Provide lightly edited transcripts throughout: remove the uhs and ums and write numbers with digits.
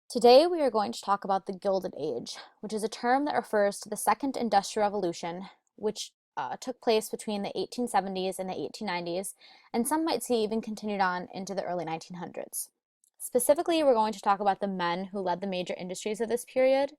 Today we are going to talk about the Gilded Age, which is a term that refers to the Second Industrial Revolution, which took place between the 1870s and the 1890s, and some might say even continued on into the early 1900s. Specifically, we're going to talk about the men who led the major industries of this period.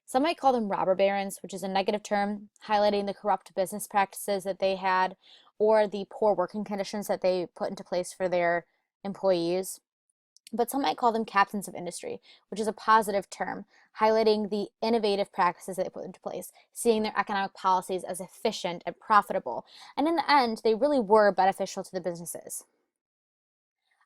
Some might call them robber barons, which is a negative term highlighting the corrupt business practices that they had or the poor working conditions that they put into place for their employees. But some might call them captains of industry, which is a positive term, highlighting the innovative practices they put into place, seeing their economic policies as efficient and profitable. And in the end, they really were beneficial to the businesses.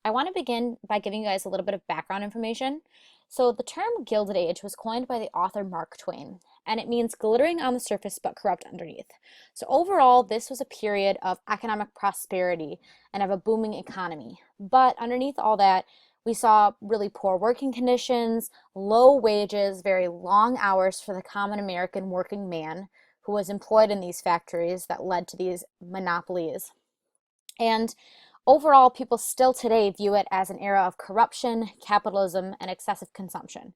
I want to begin by giving you guys a little bit of background information. So the term Gilded Age was coined by the author Mark Twain, and it means glittering on the surface but corrupt underneath. So overall, this was a period of economic prosperity and of a booming economy. But underneath all that, we saw really poor working conditions, low wages, very long hours for the common American working man who was employed in these factories that led to these monopolies. And overall, people still today view it as an era of corruption, capitalism, and excessive consumption.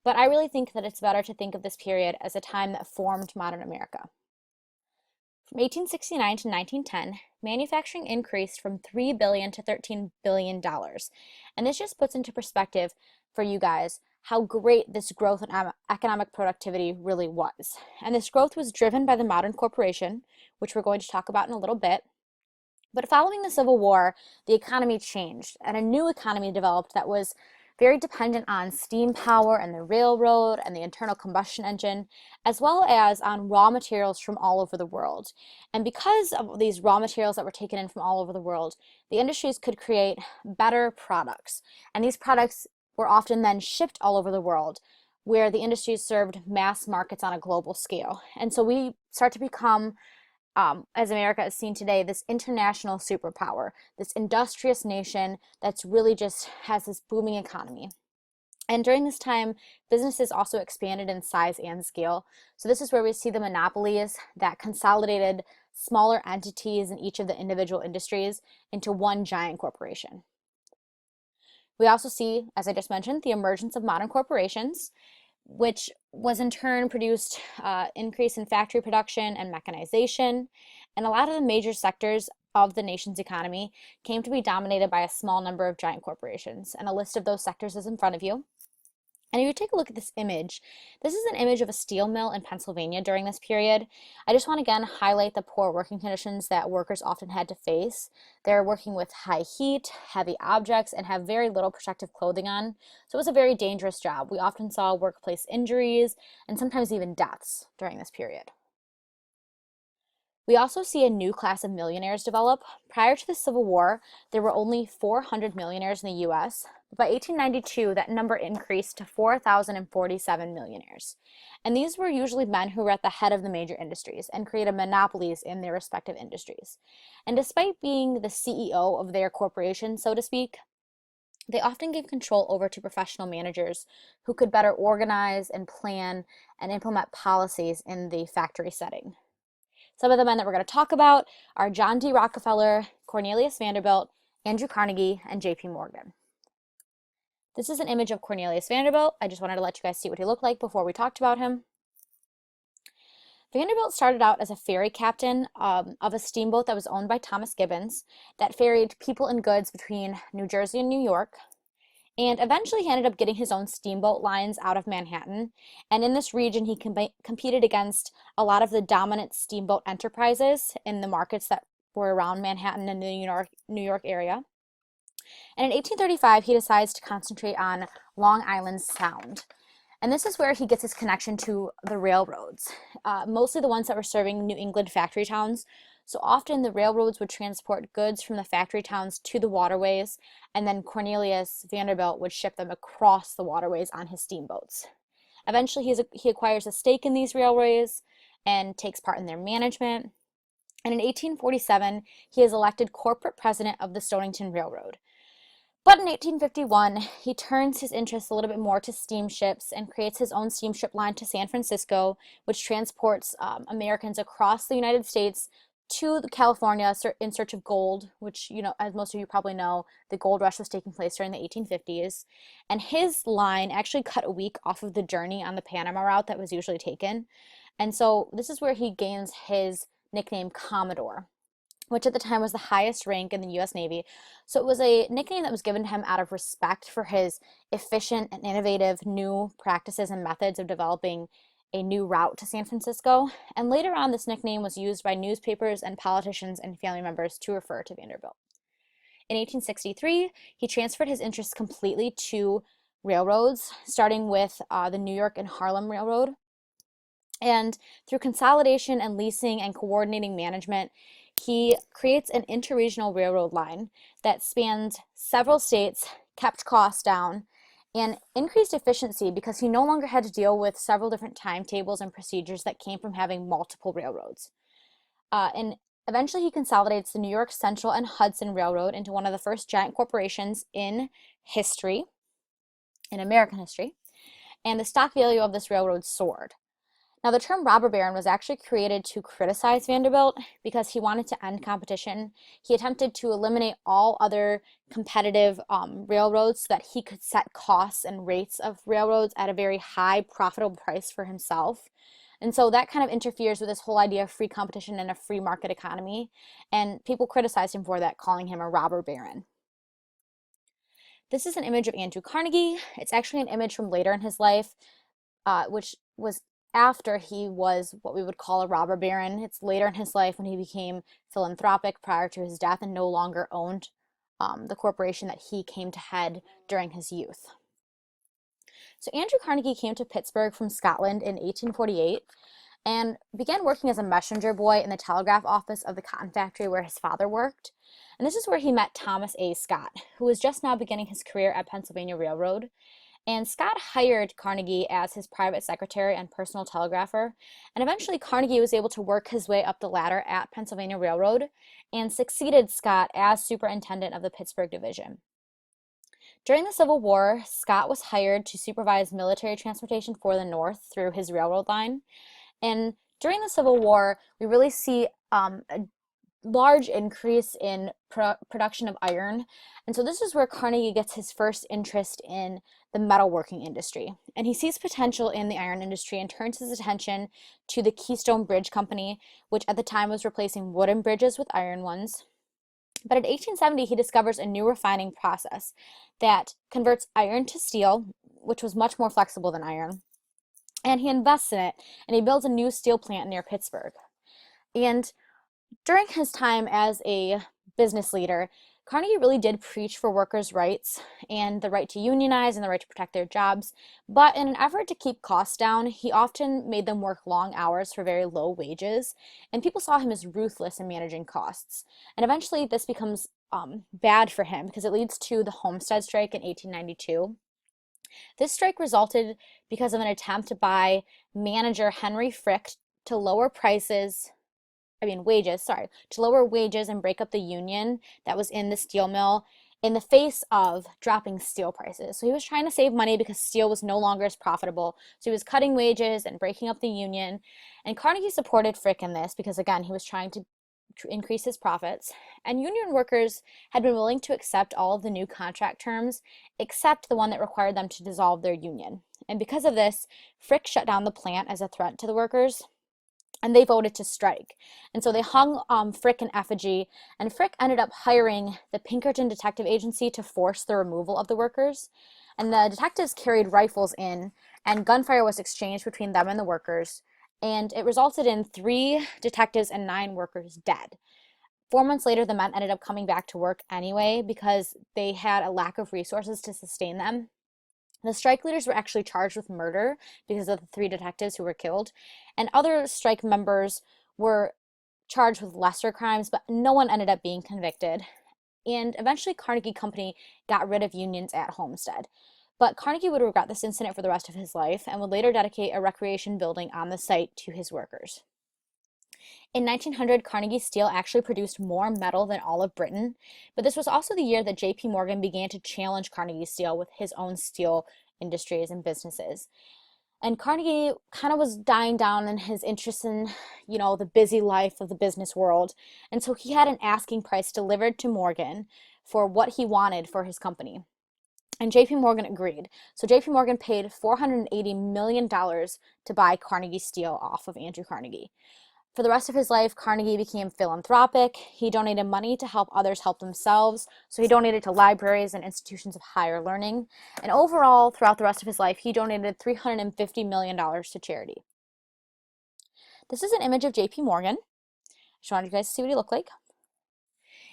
But I really think that it's better to think of this period as a time that formed modern America. From 1869 to 1910, manufacturing increased from $3 billion to $13 billion. And this just puts into perspective for you guys how great this growth in economic productivity really was. And this growth was driven by the modern corporation, which we're going to talk about in a little bit. But following the Civil War, the economy changed and a new economy developed that was very dependent on steam power and the railroad and the internal combustion engine, as well as on raw materials from all over the world. And because of these raw materials that were taken in from all over the world, the industries could create better products. And these products were often then shipped all over the world, where the industries served mass markets on a global scale. And so we start to become as America is seen today, this international superpower, this industrious nation that's really just has this booming economy. And during this time, businesses also expanded in size and scale. So this is where we see the monopolies that consolidated smaller entities in each of the individual industries into one giant corporation. We also see, as I just mentioned, the emergence of modern corporations, which was in turn produced increase in factory production and mechanization. And a lot of the major sectors of the nation's economy came to be dominated by a small number of giant corporations. And a list of those sectors is in front of you. And if you take a look at this image, this is an image of a steel mill in Pennsylvania during this period. I just want to again highlight the poor working conditions that workers often had to face. They're working with high heat, heavy objects, and have very little protective clothing on. So it was a very dangerous job. We often saw workplace injuries and sometimes even deaths during this period. We also see a new class of millionaires develop. Prior to the Civil War, there were only 400 millionaires in the US. But by 1892, that number increased to 4,047 millionaires. And these were usually men who were at the head of the major industries and created monopolies in their respective industries. And despite being the CEO of their corporation, so to speak, they often gave control over to professional managers who could better organize and plan and implement policies in the factory setting. Some of the men that we're going to talk about are John D. Rockefeller, Cornelius Vanderbilt, Andrew Carnegie, and J.P. Morgan. This is an image of Cornelius Vanderbilt. I just wanted to let you guys see what he looked like before we talked about him. Vanderbilt started out as a ferry captain of a steamboat that was owned by Thomas Gibbons that ferried people and goods between New Jersey and New York. And eventually he ended up getting his own steamboat lines out of Manhattan. And in this region, he competed against a lot of the dominant steamboat enterprises in the markets that were around Manhattan and the New York area. And in 1835, he decides to concentrate on Long Island Sound. And this is where he gets his connection to the railroads, mostly the ones that were serving New England factory towns. So often the railroads would transport goods from the factory towns to the waterways, and then Cornelius Vanderbilt would ship them across the waterways on his steamboats. Eventually he acquires a stake in these railways and takes part in their management. And in 1847, he is elected corporate president of the Stonington Railroad. But in 1851, he turns his interest a little bit more to steamships and creates his own steamship line to San Francisco, which transports Americans across the United States to California in search of gold, which, as most of you probably know, the gold rush was taking place during the 1850s. And his line actually cut a week off of the journey on the Panama route that was usually taken. And so this is where he gains his nickname Commodore, which at the time was the highest rank in the US Navy. So it was a nickname that was given to him out of respect for his efficient and innovative new practices and methods of developing a new route to San Francisco. And later on, this nickname was used by newspapers and politicians and family members to refer to Vanderbilt. In 1863, he transferred his interests completely to railroads, starting with the New York and Harlem Railroad. And through consolidation and leasing and coordinating management, he creates an interregional railroad line that spans several states, kept costs down, and increased efficiency because he no longer had to deal with several different timetables and procedures that came from having multiple railroads. And eventually he consolidates the New York Central and Hudson Railroad into one of the first giant corporations in history, in American history, and the stock value of this railroad soared. Now, the term robber baron was actually created to criticize Vanderbilt because he wanted to end competition. He attempted to eliminate all other competitive railroads so that he could set costs and rates of railroads at a very high profitable price for himself. And so that kind of interferes with this whole idea of free competition and a free market economy. And people criticized him for that, calling him a robber baron. This is an image of Andrew Carnegie. It's actually an image from later in his life, which was after he was what we would call a robber baron. It's later in his life when he became philanthropic prior to his death and no longer owned the corporation that he came to head during his youth. So Andrew Carnegie came to Pittsburgh from Scotland in 1848 and began working as a messenger boy in the telegraph office of the cotton factory where his father worked. And this is where he met Thomas A. Scott, who was just now beginning his career at Pennsylvania Railroad. And Scott hired Carnegie as his private secretary and personal telegrapher. And eventually Carnegie was able to work his way up the ladder at Pennsylvania Railroad and succeeded Scott as superintendent of the Pittsburgh division. During the Civil War, Scott was hired to supervise military transportation for the North through his railroad line. And during the Civil War, we really see a large increase in production of iron. And so this is where Carnegie gets his first interest in the metalworking industry. And he sees potential in the iron industry and turns his attention to the Keystone Bridge Company, which at the time was replacing wooden bridges with iron ones. But in 1870, he discovers a new refining process that converts iron to steel, which was much more flexible than iron. And he invests in it, and he builds a new steel plant near Pittsburgh. And during his time as a business leader, Carnegie really did preach for workers' rights and the right to unionize and the right to protect their jobs. But in an effort to keep costs down, he often made them work long hours for very low wages. And people saw him as ruthless in managing costs. And eventually this becomes bad for him because it leads to the Homestead strike in 1892. This strike resulted because of an attempt by manager Henry Frick to lower wages and break up the union that was in the steel mill in the face of dropping steel prices. So he was trying to save money because steel was no longer as profitable. So he was cutting wages and breaking up the union. And Carnegie supported Frick in this because, again, he was trying to increase his profits. And union workers had been willing to accept all of the new contract terms except the one that required them to dissolve their union. And because of this, Frick shut down the plant as a threat to the workers. And they voted to strike. And so they hung Frick in effigy, and Frick ended up hiring the Pinkerton Detective Agency to force the removal of the workers. And the detectives carried rifles in, and gunfire was exchanged between them and the workers. And it resulted in 3 detectives and 9 workers dead. 4 months later, the men ended up coming back to work anyway because they had a lack of resources to sustain them. The strike leaders were actually charged with murder because of the 3 detectives who were killed, and other strike members were charged with lesser crimes, but no one ended up being convicted. And eventually Carnegie Company got rid of unions at Homestead. But Carnegie would regret this incident for the rest of his life and would later dedicate a recreation building on the site to his workers. In 1900, Carnegie Steel actually produced more metal than all of Britain, but this was also the year that J.P. Morgan began to challenge Carnegie Steel with his own steel industries and businesses. And Carnegie kind of was dying down in his interest in, the busy life of the business world. And so he had an asking price delivered to Morgan for what he wanted for his company. And JP Morgan agreed. So JP Morgan paid $480 million to buy Carnegie Steel off of Andrew Carnegie. For the rest of his life, Carnegie became philanthropic. He donated money to help others help themselves. So he donated to libraries and institutions of higher learning. And overall, throughout the rest of his life, he donated $350 million to charity. This is an image of JP Morgan. I just wanted you guys to see what he looked like.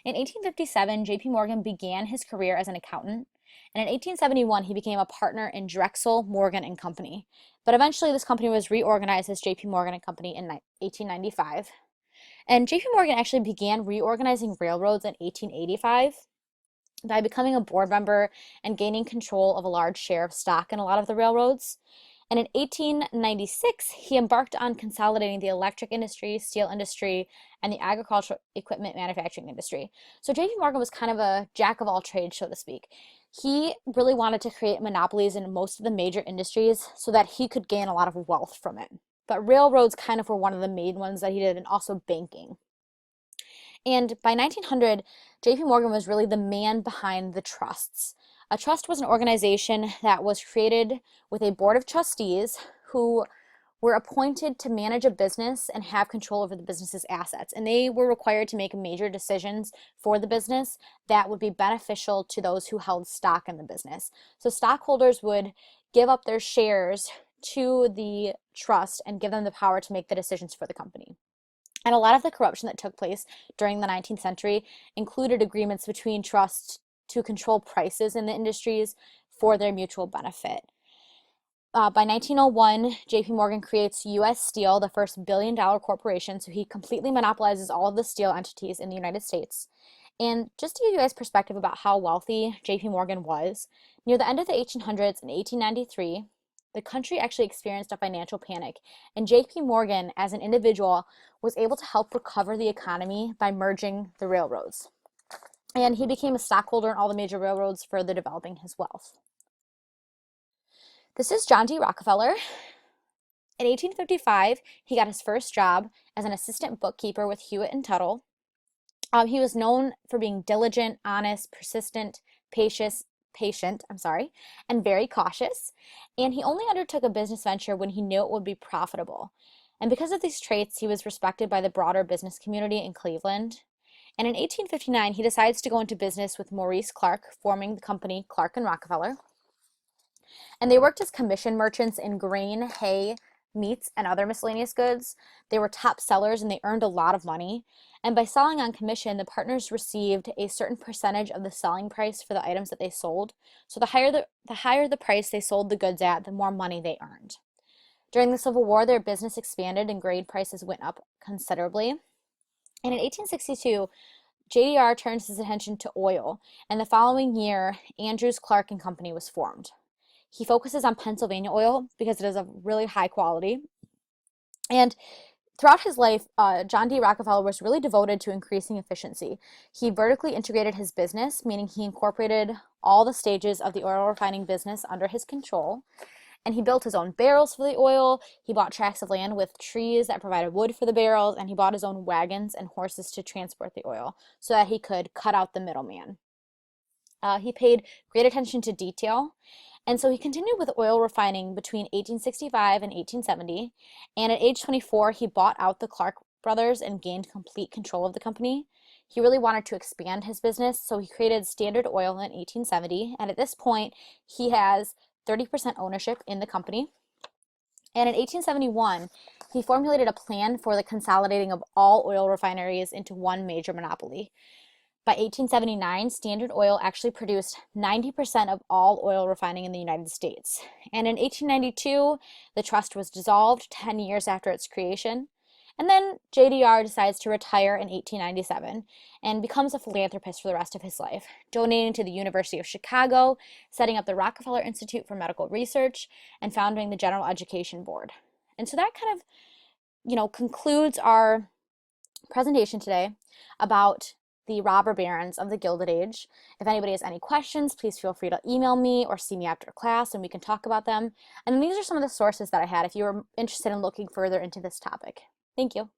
In 1857, JP Morgan began his career as an accountant. And in 1871, he became a partner in Drexel, Morgan and Company. But eventually, this company was reorganized as JP Morgan and Company in 1895. And JP Morgan actually began reorganizing railroads in 1885 by becoming a board member and gaining control of a large share of stock in a lot of the railroads. And in 1896, he embarked on consolidating the electric industry, steel industry, and the agricultural equipment manufacturing industry. So JP Morgan was kind of a jack of all trades, so to speak. He really wanted to create monopolies in most of the major industries so that he could gain a lot of wealth from it. But railroads kind of were one of the main ones that he did, and also banking. And by 1900, JP Morgan was really the man behind the trusts. A trust was an organization that was created with a board of trustees who were appointed to manage a business and have control over the business's assets. And they were required to make major decisions for the business that would be beneficial to those who held stock in the business. So stockholders would give up their shares to the trust and give them the power to make the decisions for the company. And a lot of the corruption that took place during the 19th century included agreements between trusts to control prices in the industries for their mutual benefit. By 1901, JP Morgan creates U.S. Steel, the first billion-dollar corporation, so he completely monopolizes all of the steel entities in the United States. And just to give you guys perspective about how wealthy JP Morgan was, near the end of the 1800s in 1893, the country actually experienced a financial panic, and JP Morgan, as an individual, was able to help recover the economy by merging the railroads. And he became a stockholder in all the major railroads, further developing his wealth. This is John D. Rockefeller. In 1855, he got his first job as an assistant bookkeeper with Hewitt and Tuttle. He was known for being diligent, honest, persistent, patient, and very cautious. And he only undertook a business venture when he knew it would be profitable. And because of these traits, he was respected by the broader business community in Cleveland. And in 1859, he decides to go into business with Maurice Clark, forming the company Clark and Rockefeller. And they worked as commission merchants in grain, hay, meats, and other miscellaneous goods. They were top sellers and they earned a lot of money. And by selling on commission, the partners received a certain percentage of the selling price for the items that they sold. So the higher the price they sold the goods at, the more money they earned. During the Civil War, their business expanded and grain prices went up considerably. And in 1862, JDR turns his attention to oil, and the following year, Andrews, Clark and Company was formed. He focuses on Pennsylvania oil because it is of really high quality. And throughout his life, John D. Rockefeller was really devoted to increasing efficiency. He vertically integrated his business, meaning he incorporated all the stages of the oil refining business under his control. And he built his own barrels for the oil. He bought tracts of land with trees that provided wood for the barrels, and he bought his own wagons and horses to transport the oil so that he could cut out the middleman. He paid great attention to detail, and so he continued with oil refining between 1865 and 1870. And at age 24, he bought out the Clark brothers and gained complete control of the company. He really wanted to expand his business, so he created Standard Oil in 1870. And at this point, he has 30% ownership in the company. And in 1871, he formulated a plan for the consolidating of all oil refineries into one major monopoly. By 1879, Standard Oil actually produced 90% of all oil refining in the United States. And in 1892, the trust was dissolved 10 years after its creation. And then JDR decides to retire in 1897 and becomes a philanthropist for the rest of his life, donating to the University of Chicago, setting up the Rockefeller Institute for Medical Research, and founding the General Education Board. And so that kind of, concludes our presentation today about the robber barons of the Gilded Age. If anybody has any questions, please feel free to email me or see me after class and we can talk about them. And these are some of the sources that I had if you were interested in looking further into this topic. Thank you.